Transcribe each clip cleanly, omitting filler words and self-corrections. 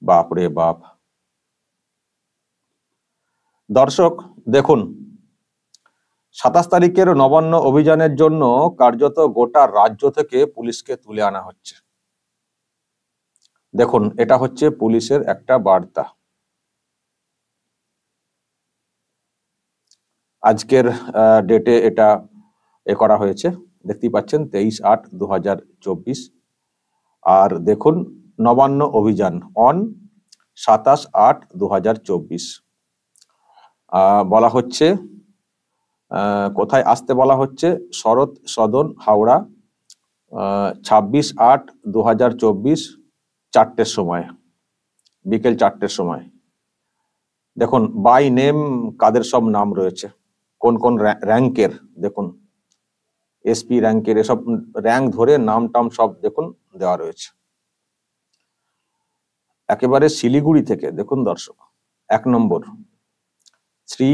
বাপরে বাপ। দর্শক দেখুন, 27 তারিখের নবান্ন অভিযানের জন্য কার্যত গোটা রাজ্য থেকে পুলিশকে তুলে আনা হচ্ছে। দেখুন, এটা হচ্ছে পুলিশের একটা বার্তা। আজকের ডেটে এটা করা হয়েছে, দেখতেই পাচ্ছেন 23/8/2024। আর দেখুন, নবান্ন অভিযান অন 27/8/2024 বলা হচ্ছে, কোথায় আসতে বলা হচ্ছে, শরৎ সদন হাওড়া, 26/8/2024 4টের সময়, বিকেল 4টের সময়। দেখুন বাই নেম কাদের সব নাম রয়েছে, কোন কোন র্যাঙ্কের, দেখুন এসপি র্যাঙ্কের, এসব র্যাঙ্ক ধরে নাম টাম সব দেখুন দেওয়া রয়েছে। একেবারে শিলিগুড়ি থেকে দেখুন দর্শক, 1 নম্বর শ্রী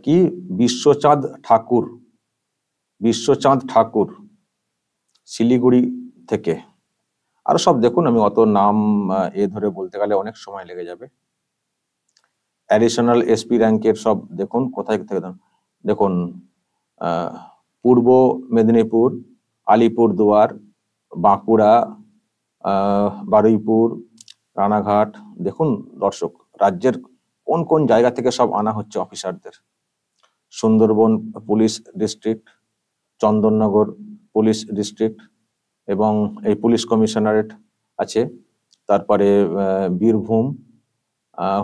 কি বিশ্বচাঁদ ঠাকুর শিলিগুড়ি থেকে। আর সব দেখুন, আমি অত নাম ধরে বলতে গেলে অনেক সময় লেগে যাবে। অ্যাডিশনাল এসপি র্যাঙ্কের সব দেখুন কোথায় থেকে, দেখুন পূর্ব মেদিনীপুর, আলিপুরদুয়ার, বাঁকুড়া, বারুইপুর, রানাঘাট। দেখুন দর্শক, রাজ্যের কোন কোন জায়গা থেকে সব আনা হচ্ছে অফিসারদের। Sundarban police district, Chandannagar police district এবং এই পুলিশ কমিশনারেট আছে, তারপরে বীরভূম,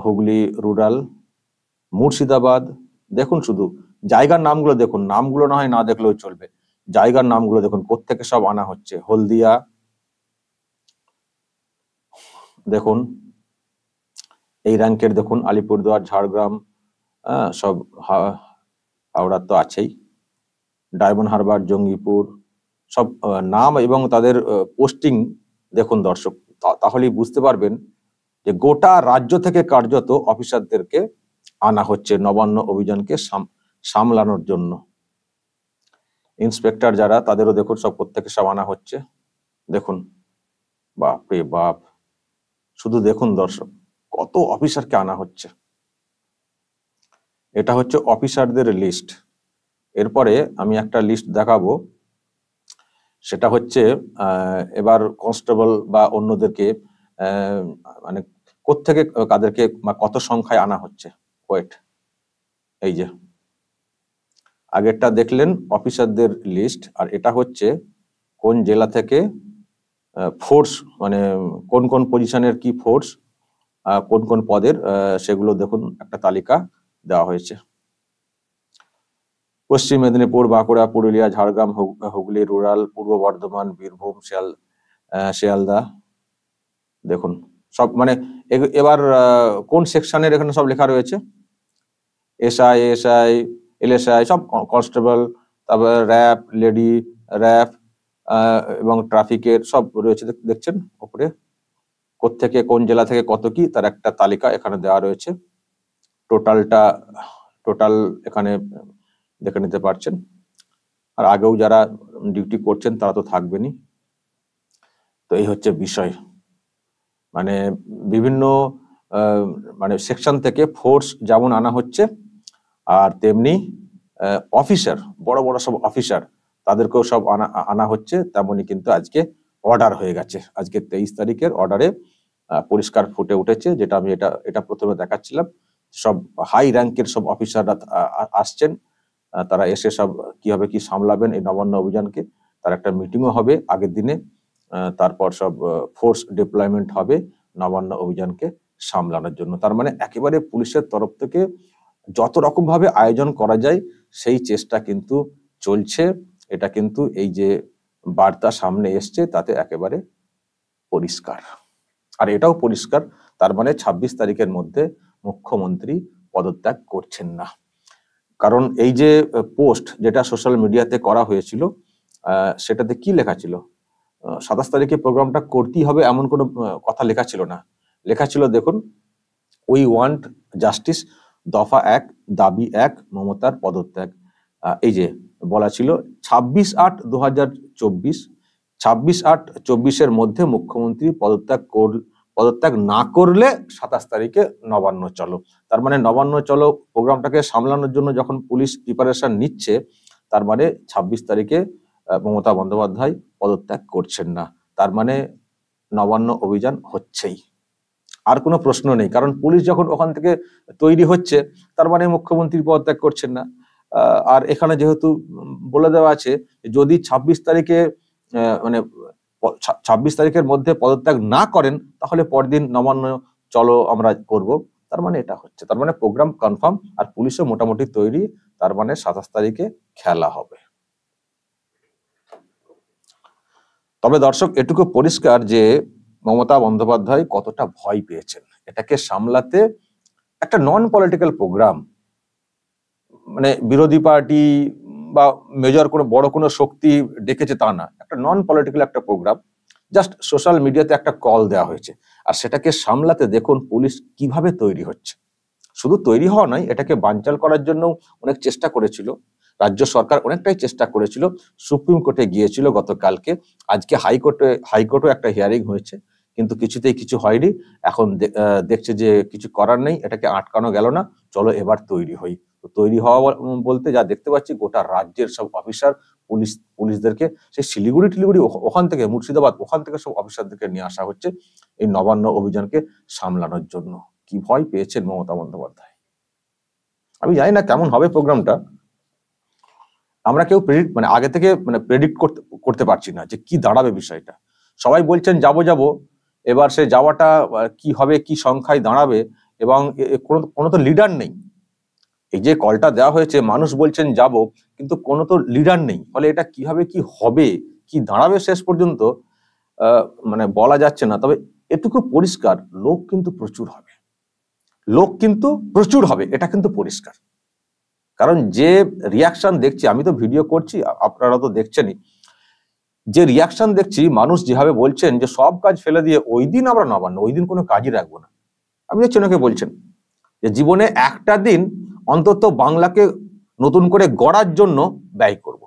হুগলি রুরাল, মুর্শিদাবাদ। দেখুন শুধু জায়গার নামগুলো দেখুন, নামগুলো না হয় না দেখলেও চলবে, জায়গার নামগুলো দেখুন কোত্থেকে সব আনা হচ্ছে। হলদিয়া দেখুন, এই র্যাঙ্কের দেখুন, আলিপুরদুয়ার, ঝাড়গ্রাম, সব হাওড়ার তো আছেই, ডায়মন্ড হারবার, জঙ্গিপুর, সব নাম এবং তাদের পোস্টিং দেখুন দর্শক। তাহলেই বুঝতে পারবেন যে গোটা রাজ্য থেকে কার্যত অফিসারদেরকে আনা হচ্ছে নবান্ন অভিযানকে সামলানোর জন্য। ইন্সপেক্টর যারা, তাদেরও দেখুন সব প্রত্যেকে সব আনা হচ্ছে। দেখুন বাপরে বাপ, শুধু দেখুন দর্শক কত অফিসারকে আনা হচ্ছে। এটা হচ্ছে অফিসারদের লিস্ট। এরপরে আমি একটা লিস্ট দেখাবো, সেটা হচ্ছে এবার কনস্টেবল বা অন্যদেরকে মানে কোত্থেকে কাদেরকে কত সংখ্যায় আনা হচ্ছে। ওয়েট, এই যে আগেরটা দেখলেন অফিসারদের লিস্ট, আর এটা হচ্ছে কোন জেলা থেকে ফোর্স, মানে কোন কোন পজিশনের কি ফোর্স, কোন কোন পদের, সেগুলো দেখুন একটা তালিকা দেওয়া হয়েছে। পশ্চিম মেদিনীপুর, বাঁকুড়া, পুরুলিয়া, ঝাড়গ্রাম, হুগলি রুরাল, পূর্ব বর্ধমান, বীরভূম, শিয়ালদা। দেখুন সব, মানে এবার কোন সেকশনের এখানে সব লেখা রয়েছে, এসআই, এলএসআই, সব কনস্টেবল, তারপর র্যাব, লেডি র্যাব এবং ট্রাফিকের সব রয়েছে, দেখছেন উপরে কোত্থেকে কোন জেলা থেকে কত কি, তার একটা তালিকা এখানে দেওয়া রয়েছে। টোটাল এখানে দেখে নিতে পারছেন। আর আগেও যারা ডিউটি করছেন তারা তো থাকবেনই। তো এই হচ্ছে বিষয়, মানে বিভিন্ন মানে সেকশন থেকে ফোর্স যেমন আনা হচ্ছে, আর তেমনি অফিসার, বড় বড় সব অফিসার, তাদেরকেও সব আনা হচ্ছে। তেমনি কিন্তু আজকে অর্ডার হয়ে গেছে, আজকে 23 তারিখের অর্ডারে পরিষ্কার ফুটে উঠেছে, যেটা আমি এটা প্রথমে দেখাচ্ছিলাম। সব হাই র্যাঙ্কের সব অফিসাররা আসছেন, তারা এসে সব কিভাবে কি সামলাবেন এই নবান্ন অভিযানকে, তার একটা মিটিংও হবে আগের দিনে। তারপর সব ফোর্স ডিপ্লয়মেন্ট হবে নবান্ন অভিযানকে সামলানোর জন্য। তার মানে একেবারে পুলিশের তরফ থেকে যত রকম ভাবে আয়োজন করা যায় সেই চেষ্টা কিন্তু চলছে। এটা কিন্তু এই যে বার্তা সামনে এসছে তাতে একেবারে পরিষ্কার। আর এটাও পরিষ্কার, তার মানে 26 তারিখের মধ্যে মুখ্যমন্ত্রী পদত্যাগ করছেন না। কারণ এই যে পোস্ট যেটা সোশ্যাল মিডিয়াতে করা হয়েছিল, সেটাতে কি লেখা ছিল, 27 তারিখে প্রোগ্রামটা করতেই হবে এমন কোনো কথা লেখা ছিল না। লেখা ছিল দেখুন, উই ওয়ান্ট জাস্টিস, দফা 1, দাবি 1, মমতার পদত্যাগ। এই যে বলা ছিল 26/8/2024, 26/8/24 মধ্যে মুখ্যমন্ত্রী পদত্যাগ না করলে 27 তারিখে নবান্ন চলো। তার মানে নবান্ন চলো প্রোগ্রামটাকে সামলানোর জন্য যখন পুলিশ প্রিপারেশন নিচ্ছে, তার মানে 26 তারিখে মমতা বন্দ্যোপাধ্যায় পদত্যাগ করছেন না। তার মানে নবান্ন অভিযান হচ্ছেই, আর কোনো প্রশ্ন নেই। কারণ পুলিশ যখন ওখান থেকে তৈরি হচ্ছে, তার মানে মুখ্যমন্ত্রী পদত্যাগ করছেন না। আর এখানে যেহেতু বলে দেওয়া আছে যদি 26 তারিখে মানে 26 তারিখের মধ্যে পদত্যাগ না করেন, তাহলে পরদিন নবান্ন চলো আমরা করব। তার মানে এটা হচ্ছে, তার মানে প্রোগ্রাম কনফার্ম, আর পুলিশও মোটামুটি তৈরি। তার মানে 27 তারিখে খেলা হবে। তবে দর্শক, এটুকু পরিষ্কার যে মমতা বন্দ্যোপাধ্যায় কতটা ভয় পেয়েছেন এটাকে সামলাতে। একটা নন পলিটিক্যাল প্রোগ্রাম, মানে বিরোধী পার্টি বা মেজর কোনো বড় কোনো শক্তি ডেকেছে তা না, একটা নন পলিটিক্যাল একটা প্রোগ্রাম, জাস্ট সোশ্যাল মিডিয়াতে একটা কল দেওয়া হয়েছে। আর সেটাকে সামলাতে দেখুন পুলিশ কিভাবে তৈরি হচ্ছে। শুধু তৈরি হওয়া নয়, এটাকে বানচাল করার জন্য অনেক চেষ্টা করেছিল রাজ্য সরকার, অনেকটাই চেষ্টা করেছিল। সুপ্রিম কোর্টে গিয়েছিল গতকালকে, আজকে হাইকোর্টও একটা হিয়ারিং হয়েছে, কিন্তু কিছুতেই কিছু হয়নি। এখন দেখছে যে কিছু করার নেই, এটাকে আটকানো গেল না, চলো এবার তৈরি হই। তো তৈরি হওয়া বলতে যা দেখতে পাচ্ছি, গোটা রাজ্যের সব অফিসার পুলিশদেরকে সেই শিলিগুড়ি ওখান থেকে, মুর্শিদাবাদ ওখান থেকে সব অফিসারদেরকে নিয়ে আসা হচ্ছে এই নবান্ন অভিযানকে সামলানোর জন্য। কি ভয় পেয়েছেন মমতা বন্দ্যোপাধ্যায়! আমি জানি না কেমন হবে প্রোগ্রামটা। আমরা কেউ আগে থেকে প্রেডিক্ট করতে পারছি না যে কি দাঁড়াবে বিষয়টা। সবাই বলছেন যাব, এবার সে যাওয়াটা কি হবে, কি সংখ্যায় দাঁড়াবে, এবং কোনো তো লিডার নেই। এই যে কলটা দেওয়া হয়েছে, মানুষ বলছেন যাব, কিন্তু কোনো তো লিডার নেই। ফলে এটা কিভাবে কি হবে, কি দাঁড়াবে শেষ পর্যন্ত বলা যাচ্ছে না। তবে এটুকু পরিষ্কার, লোক কিন্তু প্রচুর হবে, এটা কিন্তু পরিষ্কার। কারণ যে রিয়াকশন দেখছি, আমি তো ভিডিও করছি, আপনারা তো দেখছেনই, যে রিয়াকশন দেখছি, মানুষ যেভাবে বলছেন যে সব কাজ ফেলে দিয়ে ওই দিন আমরা নবান্ন, ওই দিন কোনো কাজই রাখবো না। আমি দেখছি ওনাকে বলছেন যে জীবনে একটা দিন অন্তত বাংলাকে নতুন করে গড়ার জন্য ব্যয় করব।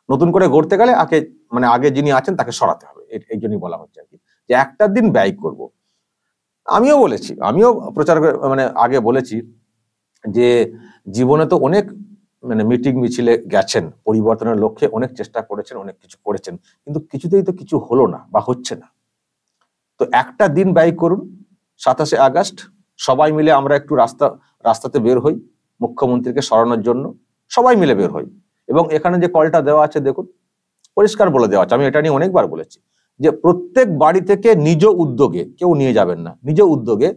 নতুন করে গড়তে গেলে আগে যিনি আছেন তাকে সরাতে হবে, এই জন্যই বলা হচ্ছে আর কি, যে একটা দিন ব্যয় করব। আমিও প্রচার আগে বলেছি যে জীবনে তো অনেক মিটিং মিছিলে গেছেন, পরিবর্তনের লক্ষ্যে অনেক চেষ্টা করেছেন, অনেক কিছু করেছেন, কিন্তু কিছুতেই তো কিছু হলো না বা হচ্ছে না। তো একটা দিন ব্যয় করুন, 27শে আগস্ট সবাই মিলে আমরা একটু রাস্তাতে বের হই, মুখ্যমন্ত্রীকে সরানোর জন্য সবাই মিলে বের হই। এবং এখানে যে কলটা দেওয়া আছে দেখুন, পরিষ্কার বলে দেওয়া আছে, আমি এটা নিয়ে অনেকবার বলেছি যে প্রত্যেক বাড়ি থেকে নিজ উদ্যোগে, কেউ নিয়ে যাবেন না, নিজ উদ্যোগে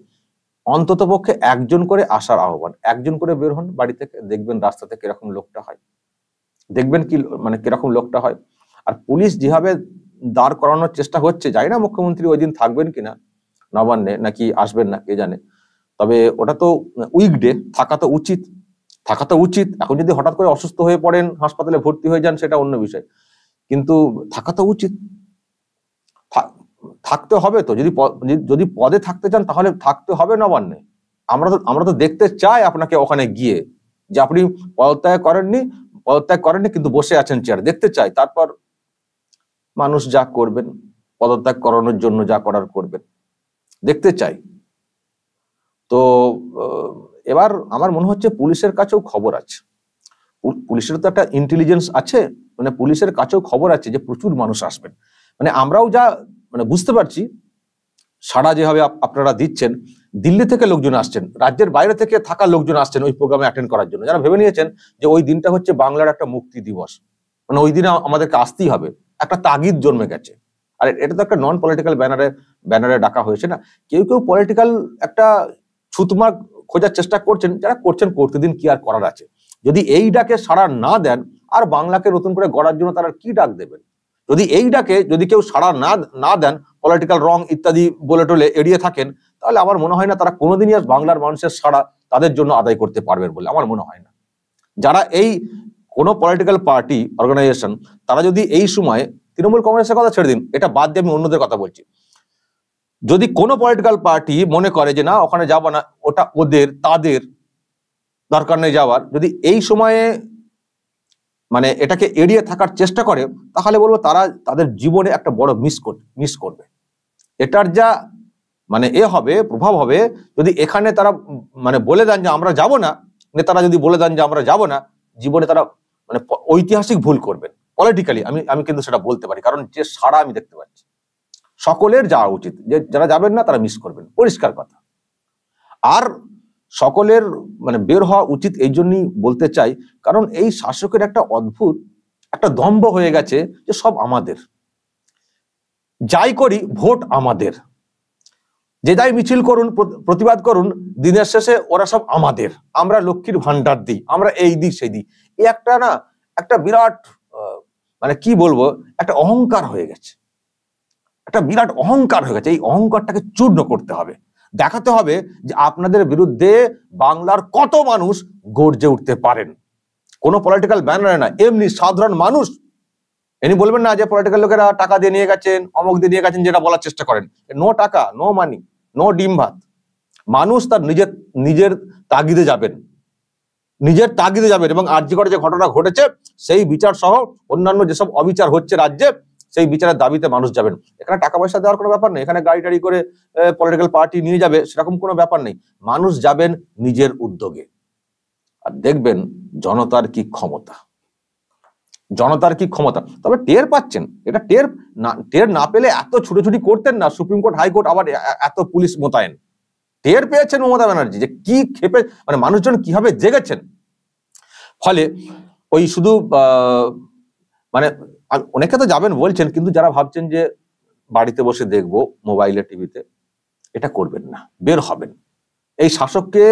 অন্তত পক্ষে একজন করে আসার আহ্বান। একজন করে বের হন বাড়ি থেকে, দেখবেন রাস্তাতে কিরকম লোকটা হয়, দেখবেন কিরকম লোকটা হয়। আর পুলিশ যেভাবে দাঁড় করানোর চেষ্টা হচ্ছে, জানি না মুখ্যমন্ত্রী ওই দিন থাকবেন কিনা নবান্নে, নাকি আসবেন না, কে জানে। তবে ওটা তো উইকডে, থাকা তো উচিত। এখন যদি হঠাৎ করে অসুস্থ হয়ে পড়েন, হাসপাতালে ভর্তি হয়ে যান, সেটা অন্য বিষয়, কিন্তু থাকা তো উচিত, থাকতে হবে। তো যদি পদে থাকতে চান তাহলে থাকতে হবে নবান্নে। আমরা তো দেখতে চাই আপনাকে ওখানে গিয়ে, যে আপনি পদত্যাগ করেননি কিন্তু বসে আছেন চেয়ার, দেখতে চাই। তারপর মানুষ যা করবেন, পদত্যাগ করানোর জন্য যা করার করবেন, দেখতে চাই। তো এবার আমার মনে হচ্ছে পুলিশের কাছেও খবর আছে, পুলিশের তো একটা ইন্টেলিজেন্স আছে, পুলিশের কাছেও খবর আছে যে প্রচুর মানুষ আসবেন। আমরাও যা বুঝতে পারছি, সাড়া যেভাবে আপনারা দিচ্ছেন, দিল্লি থেকে লোকজন আসছেন, রাজ্যের বাইরে থেকে থাকা লোকজন আসছেন ওই প্রোগ্রামে অ্যাটেন্ড করার জন্য, যারা ভেবে নিয়েছেন যে ওই দিনটা হচ্ছে বাংলার একটা মুক্তি দিবস, ওই দিনে আমাদেরকে আসতেই হবে, একটা তাগিদ জন্মে গেছে। আর এটা তো একটা নন পলিটিক্যাল ব্যানারে ডাকা হয়েছে না। কেউ পলিটিক্যাল একটা ছুতমার্ক খোঁজার চেষ্টা করছেন, যারা করতে দিন, কি আর করার আছে। যদি এই ডাকে সাড়া না দেন, আর বাংলাকে নতুন করে গড়ার জন্য তারা কি ডাক দেবেন? যদি এই ডাকে কেউ সাড়া না দেন, পলিটিক্যাল রং ইত্যাদি বলে টলে এড়িয়ে থাকেন, তাহলে আমার মনে হয় না তারা কোনোদিনই আর বাংলার মানুষের সাড়া তাদের জন্য আদায় করতে পারবেন বলে আমার মনে হয় না। যারা এই কোনো পলিটিক্যাল পার্টি অর্গানাইজেশন, তারা যদি এই সময়, তৃণমূল কংগ্রেসের কথা ছেড়ে দিন, এটা বাদ দিয়ে আমি অন্যদের কথা বলছি, যদি কোনো পলিটিক্যাল পার্টি মনে করে যে না ওখানে যাবো না, ওটা তাদের দরকার নেই যাওয়ার, যদি এই সময়ে এটাকে এড়িয়ে থাকার চেষ্টা করে, তাহলে বলবো তারা তাদের জীবনে একটা বড় মিস করবে। এটার যা মানে হবে, প্রভাব হবে যদি এখানে তারা মানে বলে দেন যে আমরা যাব না, নেতারা যদি বলে দেন যে আমরা যাব না, জীবনে তারা মানে ঐতিহাসিক ভুল করবেন পলিটিক্যালি। আমি কিন্তু সেটা বলতে পারি, কারণ যে সারা আমি দেখতে পাচ্ছি, সকলের যাওয়া উচিত, যে যারা যাবেন না তারা মিস করবেন, পরিষ্কার কথা। আর সকলের মানে বের হওয়া উচিত এই জন্যই বলতে চাই, কারণ এই শাসকের একটা অদ্ভুত একটা দম্ভ হয়ে গেছে যে সব আমাদের, যাই করি ভোট আমাদের, যে যাই মিছিল করুন, প্রতিবাদ করুন, দিনের শেষে ওরা সব আমাদের, আমরা লক্ষ্মীর ভান্ডার দিই, আমরা এই দিই সেই দিই। এই একটা বিরাট মানে কি বলবো, একটা অহংকার হয়ে গেছে, একটা বিরাট অহংকার হয়ে গেছে। এই অহংকারটাকে চূর্ণ করতে হবে, দেখাতে হবে যে আপনাদের বিরুদ্ধে বাংলার কত মানুষ গর্জে উঠতে পারেন, কোনো পলিটিক্যাল ব্যানারে না, এমনি সাধারণ মানুষ। এনি বলবেন না যে পলিটিক্যাল লোকেরা টাকা দিয়ে নিয়ে গেছেন, অমুক দিয়ে নিয়ে গেছেন, যেটা বলার চেষ্টা করেন। নো টাকা, নো মানি, নো ডিম ভাত। মানুষ তার নিজের তাগিদে যাবেন, নিজের তাগিদে যাবেন, এবং আরজি করে যে ঘটনা ঘটেছে সেই বিচার সহ অন্যান্য যেসব অবিচার হচ্ছে রাজ্যে, সেই বিচারের দাবিতে মানুষ যাবেন। এখানে টাকা পয়সা দেওয়ার কোনো ব্যাপার নেই, এখানে গাড়ি টাড়ি করে পলিটিক্যাল পার্টি নিয়ে যাবে সেরকম কোনো ব্যাপার নেই। মানুষ যাবেন নিজের উদ্যোগে, আর দেখবেন জনতার কি ক্ষমতা, জনতার কি ক্ষমতা। তবে টের পাচ্ছেন, এটা টের না পেলে এত ছুটোছুটি করতেন না সুপ্রিম কোর্ট, হাইকোর্ট, আবার এত পুলিশ মোতায়েন। টের পেয়েছেন মমতা ব্যানার্জি যে কি ক্ষেপে মানে মানুষজন কিভাবে জেগেছেন। ফলে ওই শুধু মানে অনেকে তো যাবেন বলছেন, কিন্তু যারা ভাবছেন যে বাড়িতে বসে দেখবো মোবাইলে টিভিতে, এটা করবেন না, বের হবেন। এই শাসককে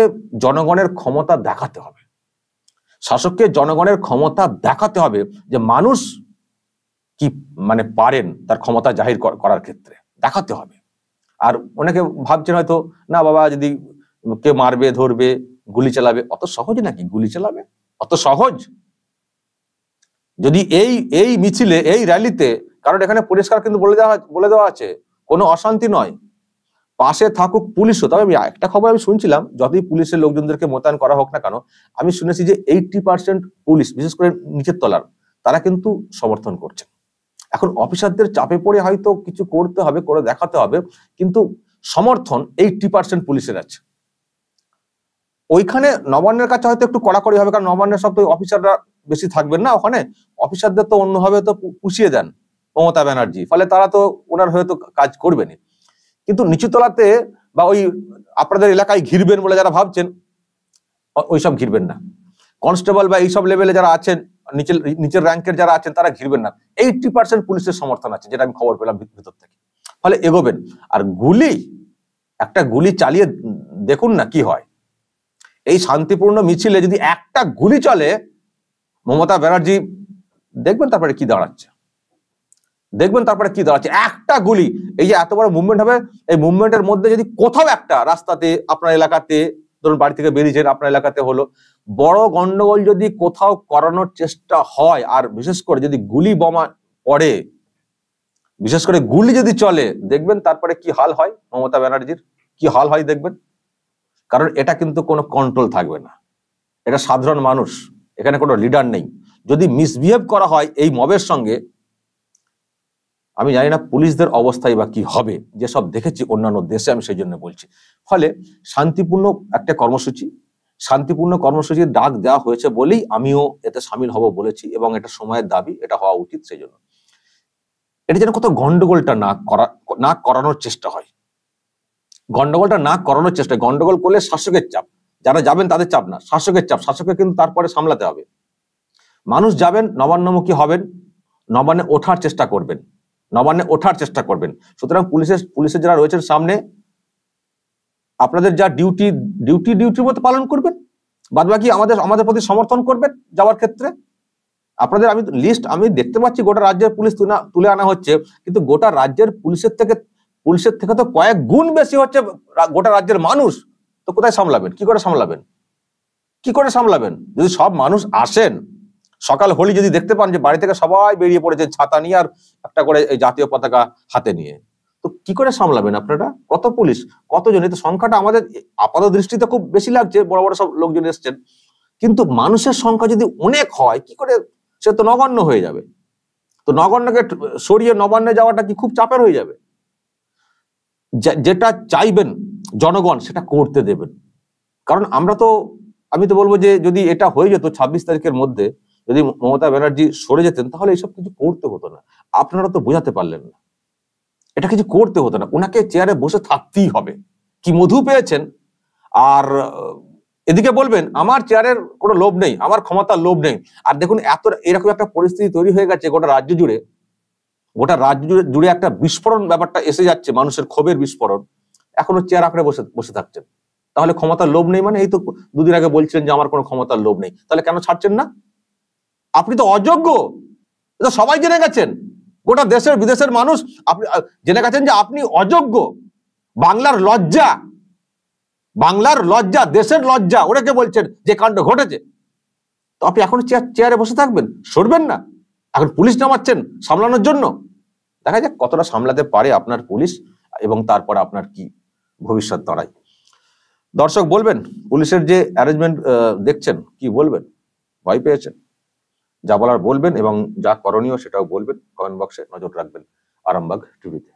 জনগণের ক্ষমতা দেখাতে হবে, শাসককে জনগণের ক্ষমতা দেখাতে হবে যে মানুষ কি মানে পারেন তার ক্ষমতা জাহির করার ক্ষেত্রে, দেখাতে হবে। আর অনেকে ভাবছেন হয়তো না বাবা, যদি কে মারবে ধরবে গুলি চালাবে, অত সহজ নাকি গুলি চালাবে? অত সহজ? যদি এই মিছিলে, এই র্যালিতে, কারণ এখানে পরিষ্কার কিন্তু বলে দেওয়া আছে কোনো অশান্তি নয়, পাশে থাকুক পুলিশও। তবে আমি একটা খবর আমি শুনছিলাম, যতই পুলিশের লোকজনদেরকে মোতায়েন করা হোক না কেন, আমি শুনেছি যে 80% পুলিশ, বিশেষ করে নিচের তলার, তারা কিন্তু সমর্থন করছে। এখন অফিসারদের চাপে পড়ে হয়তো কিছু করতে হবে, করে দেখাতে হবে, কিন্তু সমর্থন 80% পুলিশের আছে। ওইখানে নবান্নের কাছে হয়তো একটু কড়াকড়ি হবে, কারণ নবান্নের সব তো অফিসাররা বেশি থাকবেন না ওখানে, অফিসারদের তো অন্যভাবে তো পুষিয়ে দেন মমতা ব্যানার্জি, ফলে তারা তো ওনার হয়তো কাজ করবেনই। কিন্তু নিচুতলাতে বা ওই আপনাদের এলাকায় ঘিরবেন বলে যারা ভাবছেন, ওইসব ঘিরবেন না। কনস্টেবল বা এইসব লেভেলে যারা আছেন, নিচের র্যাঙ্কের যারা আছেন, তারা ঘিরবেন না। 80% পুলিশের সমর্থন আছে, যেটা আমি খবর পেলাম ভিতর থেকে। ফলে এগোবেন। আর একটা গুলি চালিয়ে দেখুন না কি হয়। এই শান্তিপূর্ণ মিছিলে যদি একটা গুলি চলে, মমতা ব্যানার্জি দেখবেন তারপরে কি দাঁড়াচ্ছে, একটা গুলি। এই যে এত বড় মুভমেন্ট হবে, এই মুভমেন্টের মধ্যে যদি কোথাও একটা রাস্তাতে, আপনার এলাকাতে, ধরুন বাড়ি থেকে বেরিয়েছেন, আপনার এলাকাতে হলো, বড় গন্ডগোল যদি কোথাও করানোর চেষ্টা হয়, আর বিশেষ করে যদি গুলি বোমা পড়ে, বিশেষ করে গুলি যদি চলে, দেখবেন তারপরে কি হাল হয় মমতা ব্যানার্জির, কি হাল হয় দেখবেন। কারণ এটা কিন্তু কোনো কন্ট্রোল থাকবে না, এটা সাধারণ মানুষ, এখানে কোনো লিডার নেই। যদি মিসবিহেভ করা হয় এই মবের সঙ্গে, আমি জানি না পুলিশদের অবস্থায় বা কি হবে, যেসব দেখেছি অন্যান্য দেশে, আমি সেই জন্য বলছি। ফলে শান্তিপূর্ণ একটা কর্মসূচির ডাক দেওয়া হয়েছে বলেই আমিও এতে সামিল হব বলেছি, এবং এটা সময়ের দাবি, এটা হওয়া উচিত। সেই জন্য এটা যেন কোথাও গন্ডগোলটা না করানোর চেষ্টা হয়, গন্ডগোল করলে শাসকের চাপ, যারা যাবেন তাদের চাপ না, শাসকের চাপ, শাসকের কিন্তু তারপরে সামলাতে হবে। মানুষ যাবেন, নবান্নমুখী হবেন, নবান্নে ওঠার চেষ্টা করবেন। সুতরাং পুলিশের যারা রয়েছেন সামনে, আপনাদের যা ডিউটির মতো পালন করবেন, বাদ বাকি আমাদের প্রতি সমর্থন করবেন যাওয়ার ক্ষেত্রে। আপনাদের আমি দেখতে পাচ্ছি গোটা রাজ্যের পুলিশ তুলে আনা হচ্ছে, কিন্তু গোটা রাজ্যের পুলিশের থেকে তো কয়েক গুণ বেশি হচ্ছে গোটা রাজ্যের মানুষ। তো কোথায় সামলাবেন, কি করে সামলাবেন? যদি সব মানুষ আসেন, সকাল হলি যদি দেখতে পান যে বাড়ি থেকে সবাই বেরিয়ে পড়েছে ছাতা নিয়ে আর একটা করে এই জাতীয় পতাকা হাতে নিয়ে, তো কি করে সামলাবেন আপনারা? কত পুলিশ, কতজন? এই সংখ্যাটা আমাদের আপাত দৃষ্টিতে খুব বেশি লাগছে, বড় বড় সব লোকজন এসছেন, কিন্তু মানুষের সংখ্যা যদি অনেক হয়, কি করে? সে তো নগণ্য হয়ে যাবে। তো নগণ্যকে সরিয়ে নবান্নে যাওয়াটা কি খুব চাপের হয়ে যাবে? যেটা চাইবেন জনগণ সেটা করতে দেবেন। কারণ আমি তো বলবো যে যদি এটা হয়ে যেত 26 তারিখের মধ্যে, যদি মমতা ব্যানার্জি সরে যেতেন, তাহলে এইসব কিছু করতে হতো না। আপনারা তো বোঝাতে পারলেন না, এটা কিছু করতে হতো না, ওনাকে চেয়ারে বসে থাকতেই হবে। কি মধু পেয়েছেন। আর এদিকে বলবেন আমার চেয়ারের কোনো লোভ নেই, আমার ক্ষমতার লোভ নেই। আর দেখুন এরকম একটা পরিস্থিতি তৈরি হয়ে গেছে গোটা রাজ্য জুড়ে একটা বিস্ফোরণ ব্যাপারটা এসে যাচ্ছে, মানুষের ক্ষোভের বিস্ফোরণ। এখনো চেয়ার আঁকড়ে বসে থাকছেন। তাহলে ক্ষমতার লোভ নেই মানে? এই তো দুদিন আগে বলছিলেন যে আমার কোনো ক্ষমতার লোভ নেই, তাহলে কেন ছাড়ছেন না? আপনি তো অযোগ্য, এটা সবাই জেনে গেছেন, গোটা দেশের বিদেশের মানুষ আপনি জেনে গেছেন যে আপনি অযোগ্য। বাংলার লজ্জা, দেশের লজ্জা, ওনাকে বলছেন যে কাণ্ড ঘটেছে। তো আপনি এখন চেয়ারে বসে থাকবেন, সরবেন না? এখন পুলিশ নামাচ্ছেন সামলানোর জন্য। দেখা যাক কতটা সামলাতে পারে আপনার পুলিশ, এবং তারপর আপনার কি ভবিষ্যৎ দাঁড়ায়। দর্শক বলবেন, পুলিশের যে অ্যারেঞ্জমেন্ট দেখছেন, কি বলবেন? ভয় পেয়েছেন? যা বলার বলবেন, এবং যা করণীয় সেটাও বলবেন। কমেন্ট বক্সে নজর রাখবেন আরামবাগ টিভিতে।